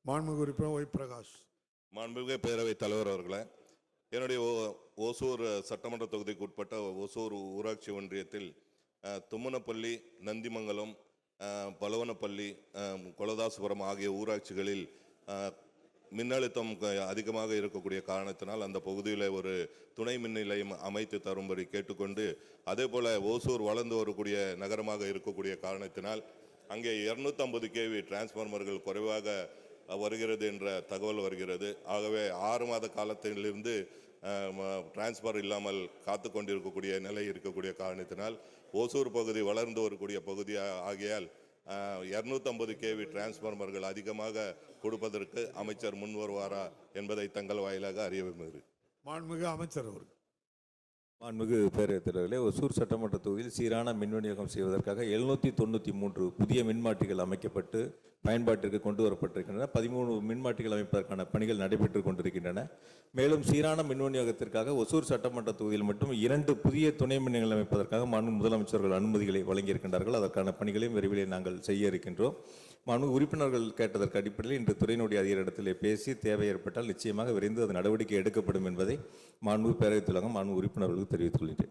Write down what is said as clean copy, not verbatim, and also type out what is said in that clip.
மாண்புமிகு உறுப்பினர் ஒய் பிரகாஷ். மாண்புமிகு பேரவைத் தலைவர் அவர்களே, என்னுடைய ஓசூர் சட்டமன்ற தொகுதிக்கு உட்பட்ட ஓசூர் ஊராட்சி ஒன்றியத்தில் தும்மனப்பள்ளி, நந்திமங்கலம், பலவனப்பள்ளி, கொலதாசபுரம் ஆகிய ஊராட்சிகளில் மின்னழுத்தம் அதிகமாக இருக்கக்கூடிய காரணத்தினால் அந்த பகுதியில் ஒரு துணை மின் நிலையம் அமைத்து தரும்படி கேட்டுக்கொண்டு, அதே போல ஓசூர் வளர்ந்து வரக்கூடிய நகரமாக இருக்கக்கூடிய காரணத்தினால் அங்கே 250 kV டிரான்ஸ்ஃபார்மர்கள் குறைவாக வருகிறது என்ற தகவல் வருகிறது. ஆகவே 6 மாத காலத்திலிருந்து டிரான்ஸ்ஃபார் இல்லாமல் காத்து கொண்டிருக்கக்கூடிய நிலை இருக்கக்கூடிய காரணத்தினால் ஓசூர் பகுதி வளர்ந்து வரக்கூடிய பகுதி ஆகியால் 250 kV டிரான்ஸ்ஃபார்மர்கள் அதிகமாக கொடுப்பதற்கு அமைச்சர் முன் வருவாரா என்பதை தங்கள் வாயிலாக அறிய விரும்புகிறேன். மாண்புமிகு அமைச்சர் அவர்கள். மாண்புமிகு பேரவைத் தலைவர்களே, ஒசூர் சட்டமன்ற தொகுதியில் சீரான மின் விநியோகம் செய்வதற்காக 793 புதிய மின்மாற்றிகள் அமைக்கப்பட்டு பயன்பாட்டிற்கு கொண்டு வரப்பட்டிருக்கின்றன. 13 மின்மாற்றிகள் அமைப்பதற்கான பணிகள் நடைபெற்றுக் கொண்டிருக்கின்றன. மேலும் சீரான மின் விநியோகத்திற்காக ஒசூர் சட்டமன்ற தொகுதியில் மட்டும் 2 புதிய துணை மின் நிலையங்கள் அமைப்பதற்காக மாண்புமிகு முதலமைச்சர்கள் அனுமதிகளை வழங்கியிருக்கின்றார்கள். அதற்கான பணிகளையும் விரைவில் நாங்கள் செய்ய இருக்கின்றோம். மாண்புமிகு உறுப்பினர்கள் கேட்டதற்கு அடிப்படையில் இன்று துறையினுடைய அதிகாரிடத்திலே பேசி தேவை ஏற்பட்டால் நிச்சயமாக விரைந்து அது நடவடிக்கை எடுக்கப்படும் என்பதை மாண்புமிகு பேரவைத் தலைவர் மாண்புமிகு உறுப்பினர்களுக்கு தெரிவித்துக் கொள்கிறேன்.